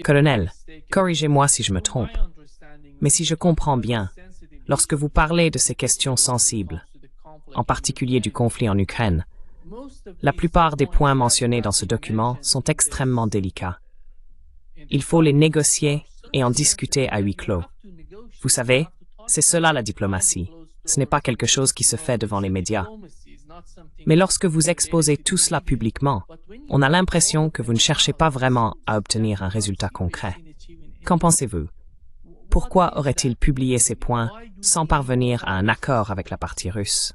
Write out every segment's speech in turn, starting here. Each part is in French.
Colonel, corrigez-moi si je me trompe, mais si je comprends bien, lorsque vous parlez de ces questions sensibles, en particulier du conflit en Ukraine, la plupart des points mentionnés dans ce document sont extrêmement délicats. Il faut les négocier et en discuter à huis clos. Vous savez, c'est cela la diplomatie. Ce n'est pas quelque chose qui se fait devant les médias. Mais lorsque vous exposez tout cela publiquement, on a l'impression que vous ne cherchez pas vraiment à obtenir un résultat concret. Qu'en pensez-vous? Pourquoi aurait-il publié ces points sans parvenir à un accord avec la partie russe?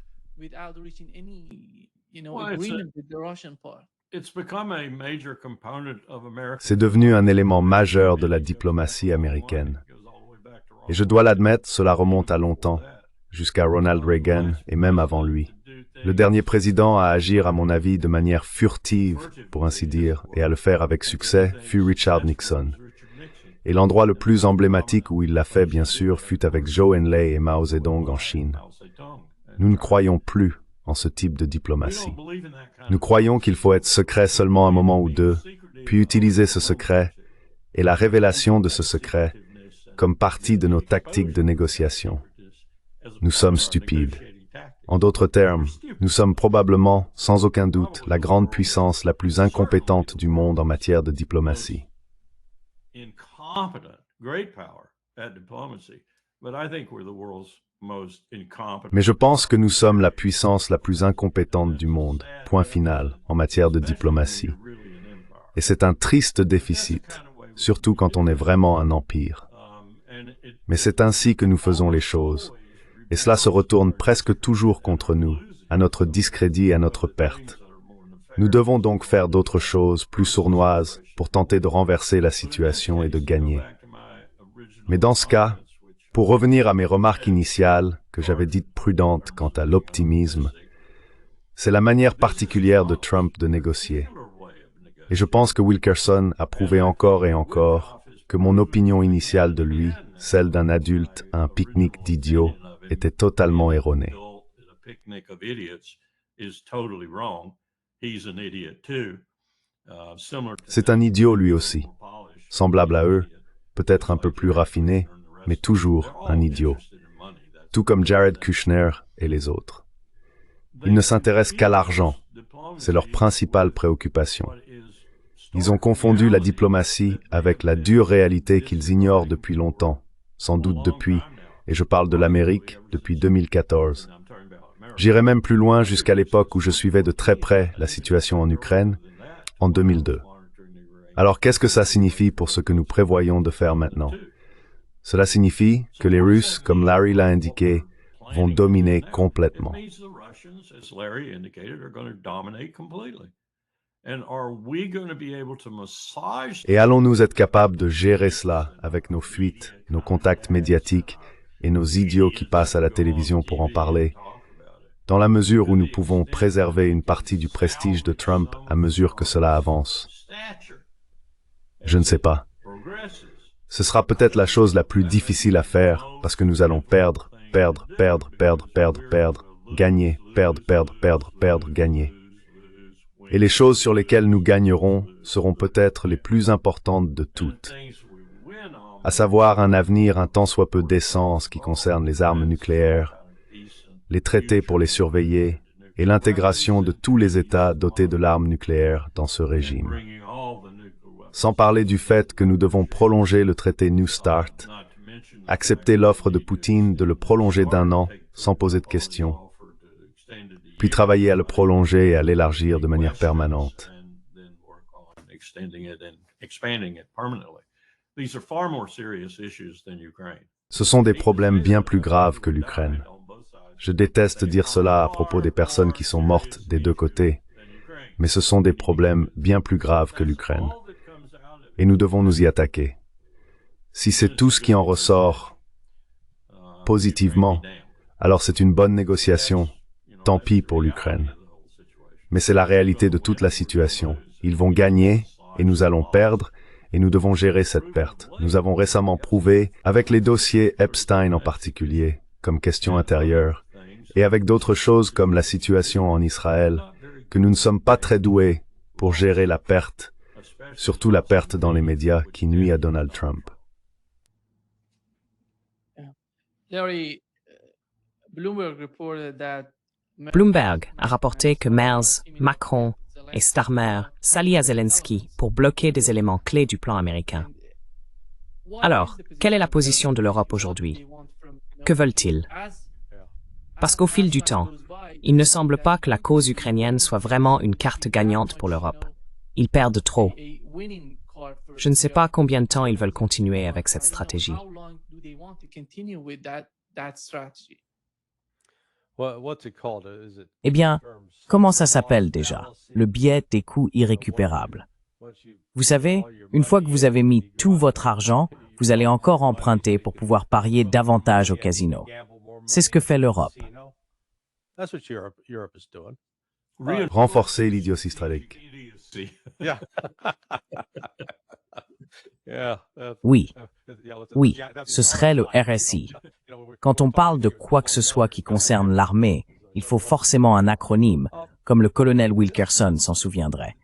C'est devenu un élément majeur de la diplomatie américaine. Et je dois l'admettre, cela remonte à longtemps, jusqu'à Ronald Reagan et même avant lui. Le dernier président à agir, à mon avis, de manière furtive, pour ainsi dire, et à le faire avec succès, fut Richard Nixon. Et l'endroit le plus emblématique où il l'a fait, bien sûr, fut avec Zhou Enlai et Mao Zedong en Chine. Nous ne croyons plus en ce type de diplomatie. Nous croyons qu'il faut être secret seulement un moment ou deux, puis utiliser ce secret et la révélation de ce secret comme partie de nos tactiques de négociation. Nous sommes stupides. En d'autres termes, nous sommes probablement, sans aucun doute, la grande puissance la plus incompétente du monde en matière de diplomatie. Mais je pense que nous sommes la puissance la plus incompétente du monde, point final, en matière de diplomatie. Et c'est un triste déficit, surtout quand on est vraiment un empire. Mais c'est ainsi que nous faisons les choses. Et cela se retourne presque toujours contre nous, à notre discrédit et à notre perte. Nous devons donc faire d'autres choses plus sournoises pour tenter de renverser la situation et de gagner. Mais dans ce cas, pour revenir à mes remarques initiales, que j'avais dites prudentes quant à l'optimisme, c'est la manière particulière de Trump de négocier. Et je pense que Wilkerson a prouvé encore et encore que mon opinion initiale de lui, celle d'un adulte à un pique-nique d'idiots, était totalement erronée. C'est un idiot lui aussi, semblable à eux, peut-être un peu plus raffiné, mais toujours un idiot, tout comme Jared Kushner et les autres. Ils ne s'intéressent qu'à l'argent, c'est leur principale préoccupation. Ils ont confondu la diplomatie avec la dure réalité qu'ils ignorent depuis longtemps, sans doute depuis, et je parle de l'Amérique, depuis 2014. J'irai même plus loin jusqu'à l'époque où je suivais de très près la situation en Ukraine, en 2002. Alors qu'est-ce que ça signifie pour ce que nous prévoyons de faire maintenant? Cela signifie que les Russes, comme Larry l'a indiqué, vont dominer complètement. Et allons-nous être capables de gérer cela avec nos fuites, nos contacts médiatiques et nos idiots qui passent à la télévision pour en parler, dans la mesure où nous pouvons préserver une partie du prestige de Trump à mesure que cela avance? Je ne sais pas. Ce sera peut-être la chose la plus difficile à faire, parce que nous allons perdre, gagner, perdre, gagner. Et les choses sur lesquelles nous gagnerons seront peut-être les plus importantes de toutes, à savoir un avenir un tant soit peu décent en ce qui concerne les armes nucléaires, les traités pour les surveiller et l'intégration de tous les États dotés de l'arme nucléaire dans ce régime. Sans parler du fait que nous devons prolonger le traité New START, accepter l'offre de Poutine de le prolonger d'1 an sans poser de questions, puis travailler à le prolonger et à l'élargir de manière permanente. Ce sont des problèmes bien plus graves que l'Ukraine. Je déteste dire cela à propos des personnes qui sont mortes des deux côtés, mais ce sont des problèmes bien plus graves que l'Ukraine. Et nous devons nous y attaquer. Si c'est tout ce qui en ressort positivement, alors c'est une bonne négociation. Tant pis pour l'Ukraine. Mais c'est la réalité de toute la situation. Ils vont gagner et nous allons perdre et nous devons gérer cette perte. Nous avons récemment prouvé, avec les dossiers Epstein en particulier, comme question intérieure, et avec d'autres choses comme la situation en Israël, que nous ne sommes pas très doués pour gérer la perte surtout la perte dans les médias qui nuit à Donald Trump. Bloomberg a rapporté que Merz, Macron et Starmer s'allient à Zelensky pour bloquer des éléments clés du plan américain. Alors, quelle est la position de l'Europe aujourd'hui? Que veulent-ils? Parce qu'au fil du temps, il ne semble pas que la cause ukrainienne soit vraiment une carte gagnante pour l'Europe. Ils perdent trop. Je ne sais pas combien de temps ils veulent continuer avec cette stratégie. Eh bien, comment ça s'appelle déjà? Le biais des coûts irrécupérables. Vous savez, une fois que vous avez mis tout votre argent, vous allez encore emprunter pour pouvoir parier davantage au casino. C'est ce que fait l'Europe. Renforcer l'idiotie stratégique. Oui, ce serait le RSI. Quand on parle de quoi que ce soit qui concerne l'armée, il faut forcément un acronyme, comme le colonel Wilkerson s'en souviendrait.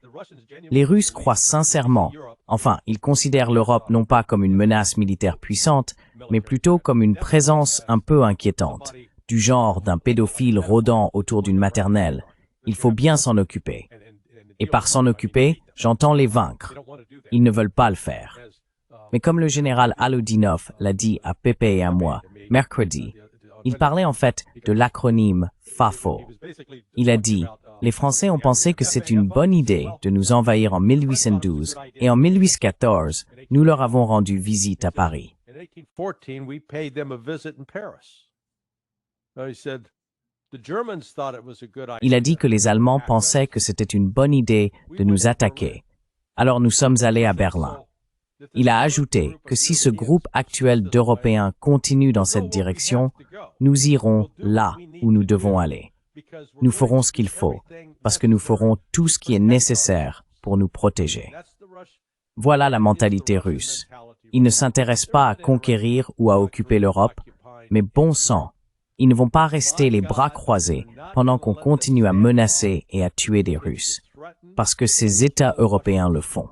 Les Russes croient sincèrement, enfin, ils considèrent l'Europe non pas comme une menace militaire puissante, mais plutôt comme une présence un peu inquiétante, du genre d'un pédophile rôdant autour d'une maternelle. Il faut bien s'en occuper. Et par s'en occuper, j'entends les vaincre. Ils ne veulent pas le faire. Mais comme le général Aludinov l'a dit à Pepe et à moi, mercredi, il parlait en fait de l'acronyme FAFO. Il a dit, les Français ont pensé que c'est une bonne idée de nous envahir en 1812 et en 1814, nous leur avons rendu visite à Paris. Il a dit que les Allemands pensaient que c'était une bonne idée de nous attaquer. Alors nous sommes allés à Berlin. Il a ajouté que si ce groupe actuel d'Européens continue dans cette direction, nous irons là où nous devons aller. Nous ferons ce qu'il faut, parce que nous ferons tout ce qui est nécessaire pour nous protéger. Voilà la mentalité russe. Ils ne s'intéressent pas à conquérir ou à occuper l'Europe, mais bon sang, ils ne vont pas rester les bras croisés pendant qu'on continue à menacer et à tuer des Russes, parce que ces États européens le font.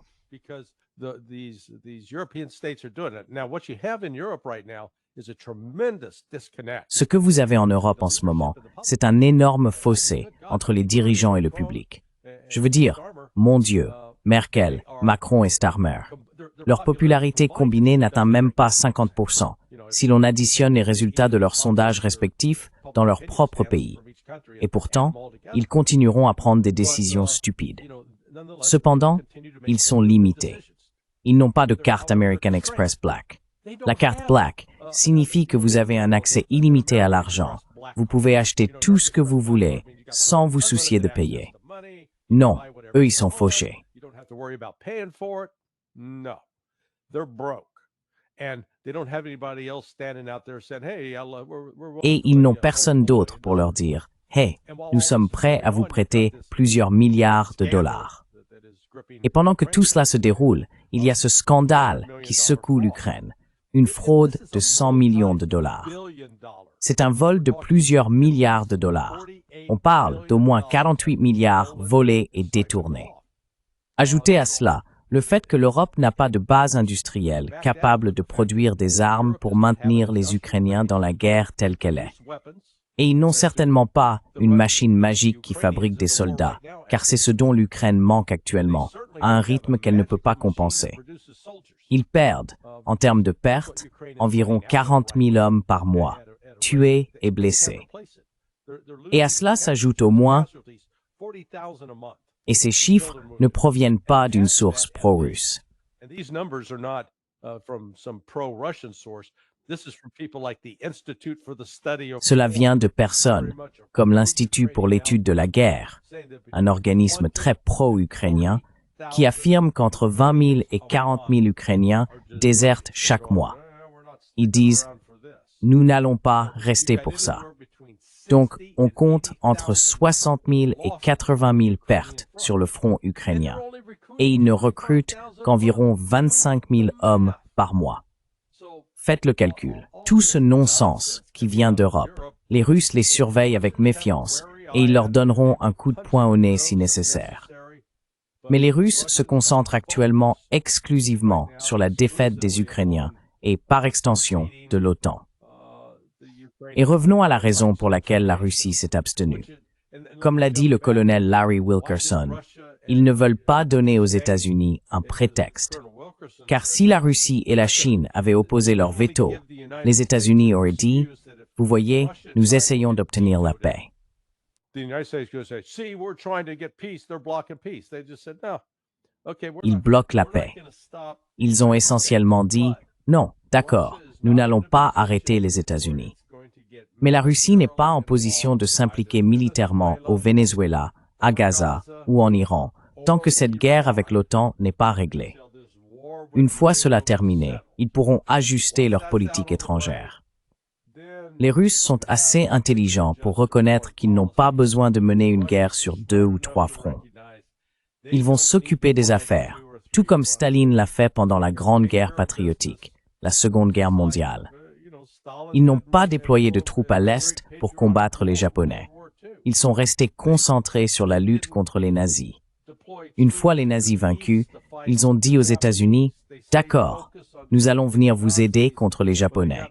Ce que vous avez en Europe en ce moment, c'est un énorme fossé entre les dirigeants et le public. Je veux dire, mon Dieu, Merkel, Macron et Starmer. Leur popularité combinée n'atteint même pas 50%, si l'on additionne les résultats de leurs sondages respectifs dans leur propre pays. Et pourtant, ils continueront à prendre des décisions stupides. Cependant, ils sont limités. Ils n'ont pas de carte American Express Black. La carte Black signifie que vous avez un accès illimité à l'argent. Vous pouvez acheter tout ce que vous voulez sans vous soucier de payer. Non, eux ils sont fauchés. Et ils n'ont personne d'autre pour leur dire « Hey, nous sommes prêts à vous prêter plusieurs milliards de dollars. » Et pendant que tout cela se déroule, il y a ce scandale qui secoue l'Ukraine, une fraude de 100 millions de dollars. C'est un vol de plusieurs milliards de dollars. On parle d'au moins 48 milliards volés et détournés. Ajoutez à cela le fait que l'Europe n'a pas de base industrielle capable de produire des armes pour maintenir les Ukrainiens dans la guerre telle qu'elle est. Et ils n'ont certainement pas une machine magique qui fabrique des soldats, car c'est ce dont l'Ukraine manque actuellement, à un rythme qu'elle ne peut pas compenser. Ils perdent, en termes de pertes, environ 40 000 hommes par mois, tués et blessés. Et à cela s'ajoute au moins, et ces chiffres ne proviennent pas d'une source pro-russe. Cela vient de personnes, comme l'Institut pour l'étude de la guerre, un organisme très pro-ukrainien, qui affirme qu'entre 20 000 et 40 000 Ukrainiens désertent chaque mois. Ils disent « Nous n'allons pas rester pour ça ». Donc, on compte entre 60 000 et 80 000 pertes sur le front ukrainien. Et ils ne recrutent qu'environ 25 000 hommes par mois. Faites le calcul. Tout ce non-sens qui vient d'Europe, les Russes les surveillent avec méfiance et ils leur donneront un coup de poing au nez si nécessaire. Mais les Russes se concentrent actuellement exclusivement sur la défaite des Ukrainiens et, par extension, de l'OTAN. Et revenons à la raison pour laquelle la Russie s'est abstenue. Comme l'a dit le colonel Larry Wilkerson, ils ne veulent pas donner aux États-Unis un prétexte. Car si la Russie et la Chine avaient opposé leur veto, les États-Unis auraient dit « Vous voyez, nous essayons d'obtenir la paix ». Ils bloquent la paix. Ils ont essentiellement dit « Non, d'accord, nous n'allons pas arrêter les États-Unis ». Mais la Russie n'est pas en position de s'impliquer militairement au Venezuela, à Gaza ou en Iran, tant que cette guerre avec l'OTAN n'est pas réglée. Une fois cela terminé, ils pourront ajuster leur politique étrangère. Les Russes sont assez intelligents pour reconnaître qu'ils n'ont pas besoin de mener une guerre sur 2 ou 3 fronts. Ils vont s'occuper des affaires, tout comme Staline l'a fait pendant la Grande Guerre patriotique, la Seconde Guerre mondiale. Ils n'ont pas déployé de troupes à l'Est pour combattre les Japonais. Ils sont restés concentrés sur la lutte contre les nazis. Une fois les nazis vaincus, ils ont dit aux États-Unis « D'accord, nous allons venir vous aider contre les Japonais ».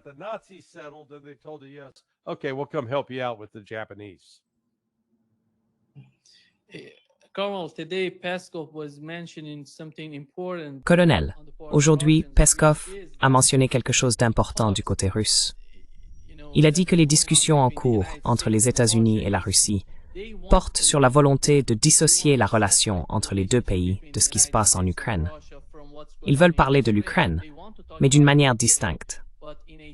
Colonel, aujourd'hui, Peskov a mentionné quelque chose d'important du côté russe. Il a dit que les discussions en cours entre les États-Unis et la Russie portent sur la volonté de dissocier la relation entre les deux pays de ce qui se passe en Ukraine. Ils veulent parler de l'Ukraine, mais d'une manière distincte.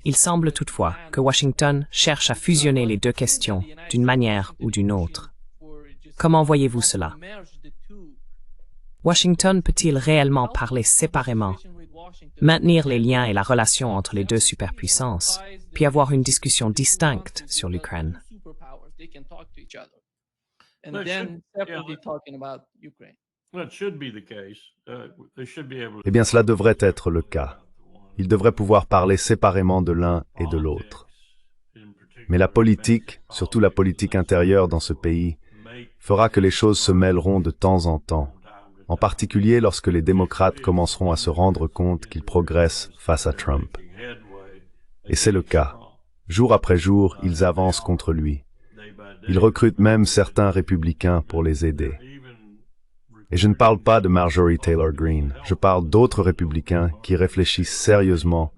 Il semble toutefois que Washington cherche à fusionner les deux questions d'une manière ou d'une autre. Comment voyez-vous cela? Washington peut-il réellement parler séparément, maintenir les liens et la relation entre les deux superpuissances, puis avoir une discussion distincte sur l'Ukraine? Eh bien, cela devrait être le cas. Ils devraient pouvoir parler séparément de l'un et de l'autre. Mais la politique, surtout la politique intérieure dans ce pays, fera que les choses se mêleront de temps en particulier lorsque les démocrates commenceront à se rendre compte qu'ils progressent face à Trump. Et c'est le cas. Jour après jour, ils avancent contre lui. Ils recrutent même certains républicains pour les aider. Et je ne parle pas de Marjorie Taylor Greene, je parle d'autres républicains qui réfléchissent sérieusement,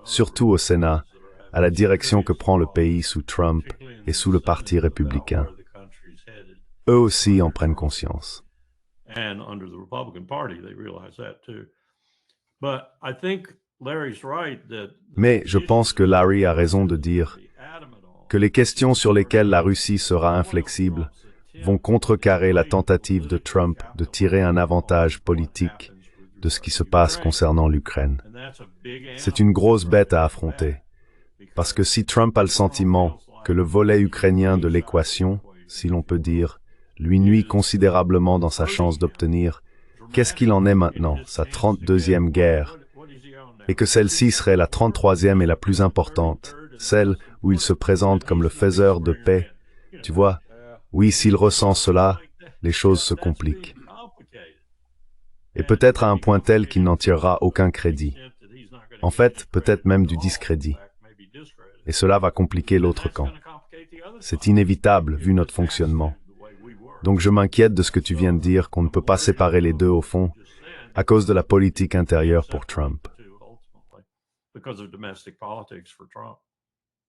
surtout au Sénat, à la direction que prend le pays sous Trump et sous le Parti républicain. Eux aussi en prennent conscience. Mais je pense que Larry a raison de dire que les questions sur lesquelles la Russie sera inflexible vont contrecarrer la tentative de Trump de tirer un avantage politique de ce qui se passe concernant l'Ukraine. C'est une grosse bête à affronter, parce que si Trump a le sentiment que le volet ukrainien de l'équation, si l'on peut dire, lui nuit considérablement dans sa chance d'obtenir, qu'est-ce qu'il en est maintenant, sa 32e guerre, et que celle-ci serait la 33e et la plus importante, celle où il se présente comme le faiseur de paix. Tu vois, oui, s'il ressent cela, les choses se compliquent. Et peut-être à un point tel qu'il n'en tirera aucun crédit. En fait, peut-être même du discrédit. Et cela va compliquer l'autre camp. C'est inévitable vu notre fonctionnement. Donc je m'inquiète de ce que tu viens de dire, qu'on ne peut pas séparer les deux au fond, à cause de la politique intérieure pour Trump.